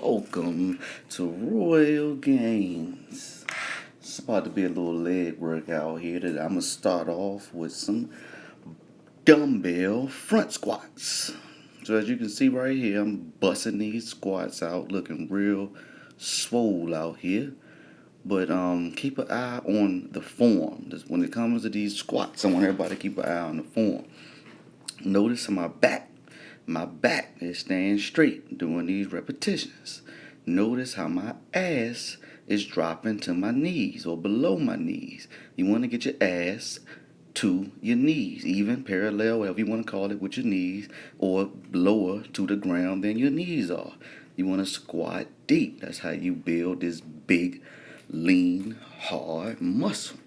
welcome to Royal Gains. It's about to be a little leg workout here that I'm gonna start off with some dumbbell front squats. So as you can see right here, I'm busting these squats out, looking real swole out here. But keep an eye on the form. When it comes to these squats, I want everybody to keep an eye on the form. Notice my back. My back is staying straight doing these repetitions. Notice how my ass is dropping to my knees or below my knees. You want to get your ass to your knees, even parallel, whatever you want to call it, with your knees, or lower to the ground than your knees are. You want to squat deep. That's how you build this big, lean, hard muscle.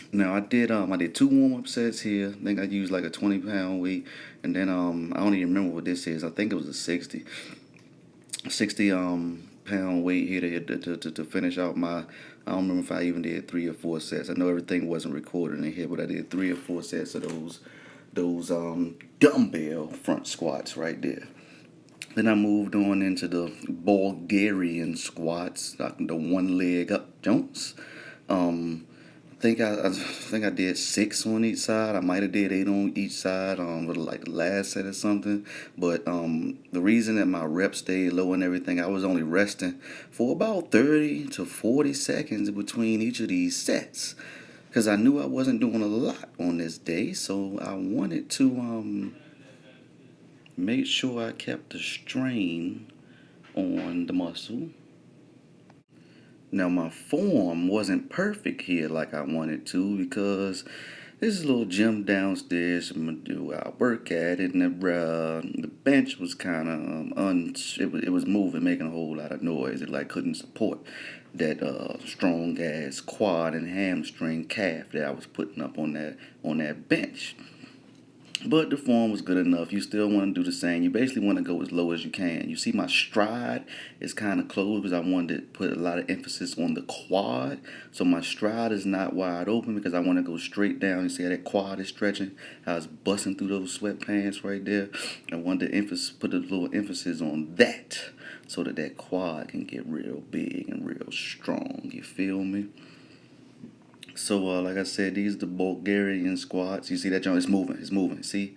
Now I did 2 warm-up sets here. I think I used like a 20-pound weight, and then I don't even remember what this is. I think it was a 60 pound weight here to finish out my. I don't remember if I even did 3 or 4 sets. I know everything wasn't recorded in here, but I did 3 or 4 sets of those dumbbell front squats right there. Then I moved on into the Bulgarian squats, like the one leg up jumps. I think I did 6 on each side. I might have did 8 on each side, with like the last set or something. But the reason that my reps stayed low and everything, I was only resting for about 30 to 40 seconds between each of these sets, because I knew I wasn't doing a lot on this day, so I wanted to make sure I kept the strain on the muscle. Now my form wasn't perfect here like I wanted to, because this is a little gym downstairs. I'm gonna do our work at it, and the bench was kind of it was moving, making a whole lot of noise. It like couldn't support that strong ass quad and hamstring calf that I was putting up on that bench. But the form was good enough. You still want to do the same. You basically want to go as low as you can. You see my stride is kind of closed because I wanted to put a lot of emphasis on the quad. So my stride is not wide open because I want to go straight down. You see how that quad is stretching? How it's busting through those sweatpants right there? I wanted to put a little emphasis on that so that quad can get real big and real strong. You feel me? So, like I said, these are the Bulgarian squats. You see that joint? It's moving. See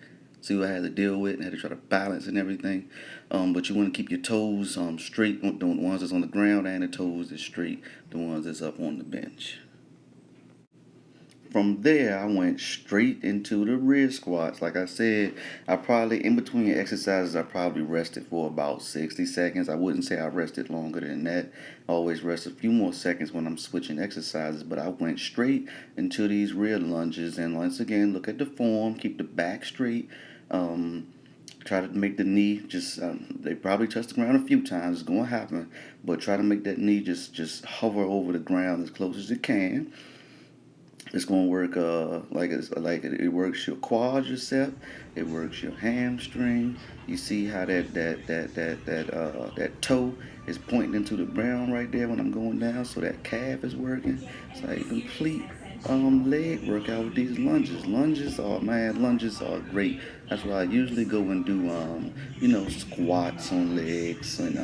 what I had to deal with, and had to try to balance and everything. But you want to keep your toes straight, the ones that's on the ground, and the toes that's straight, the ones that's up on the bench. From there, I went straight into the rear squats. Like I said, in between exercises, I probably rested for about 60 seconds. I wouldn't say I rested longer than that. I always rest a few more seconds when I'm switching exercises, but I went straight into these rear lunges. And once again, look at the form, keep the back straight. Try to make the knee they probably touch the ground a few times. It's going to happen, but try to make that knee just hover over the ground as close as it can. It's gonna work it works your quadricep, it works your hamstring. You see how that toe is pointing into the ground right there when I'm going down, so that calf is working. It's like a complete leg workout with these lunges. Lunges are great. That's why I usually go and do squats on legs, and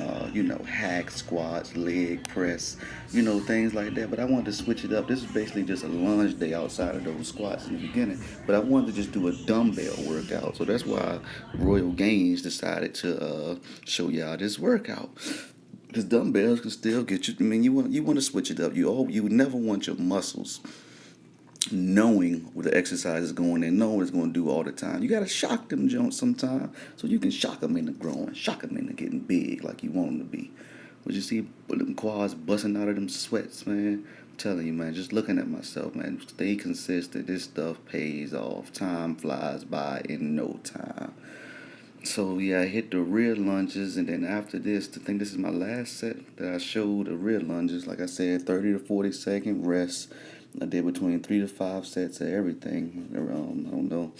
hack squats, leg press, things like that. But I wanted to switch it up. This is basically just a lunge day outside of those squats in the beginning. But I wanted to just do a dumbbell workout. So that's why Royal Gains decided to show y'all this workout. Because dumbbells can still get you. I mean, you want to switch it up. You would never want your muscles knowing where the exercise is going and knowing what it's going to do all the time. You got to shock them joints sometime, so you can shock them into growing, shock them into getting big like you want them to be. But you see them quads busting out of them sweats, man. I'm telling you, man, just looking at myself, man, stay consistent. This stuff pays off. Time flies by in no time. So yeah, I hit the rear lunges, and then after this, I think this is my last set that I showed the rear lunges. Like I said, 30 to 40-second rest. I did between 3 to 5 sets of everything. I don't know.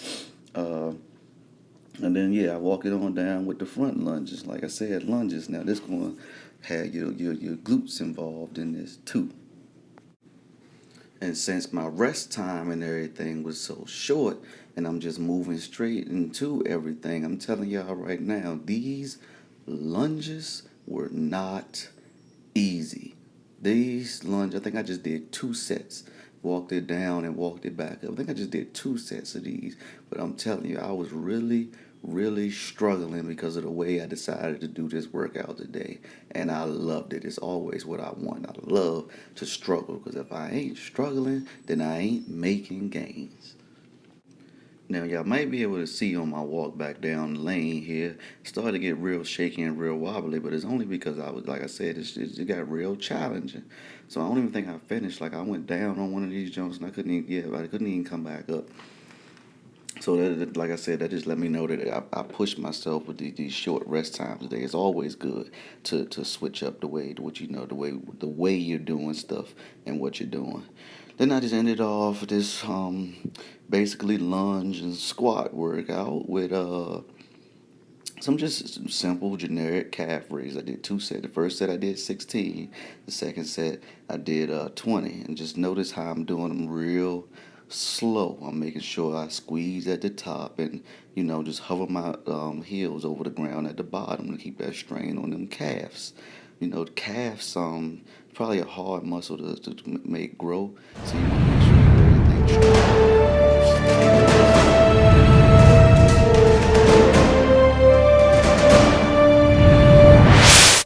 And then I walk it on down with the front lunges. Like I said, lunges. Now this going to have your glutes involved in this too. And since my rest time and everything was so short, and I'm just moving straight into everything, I'm telling y'all right now, these lunges were not easy. These lunges, I think I just did 2 sets. Walked it down and walked it back up. I think I just did 2 sets of these. But I'm telling you, I was really, really struggling because of the way I decided to do this workout today. And I loved it. It's always what I want. I love to struggle because if I ain't struggling, then I ain't making gains. Now y'all might be able to see on my walk back down the lane here, it started to get real shaky and real wobbly, but it's only because I was, like I said, it got real challenging. So I don't even think I finished. Like I went down on one of these jumps and I couldn't even come back up. So like I said, that just let me know that I pushed myself with these short rest times today. It's always good to switch up the way the way you're doing stuff and what you're doing. Then I just ended off this basically lunge and squat workout with some just simple generic calf raises. I did 2 sets. The first set I did 16. The second set I did 20. And just notice how I'm doing them real slow. I'm making sure I squeeze at the top and just hover my heels over the ground at the bottom to keep that strain on them calves. The calves probably a hard muscle to make grow, so you want to make sure you do everything strong.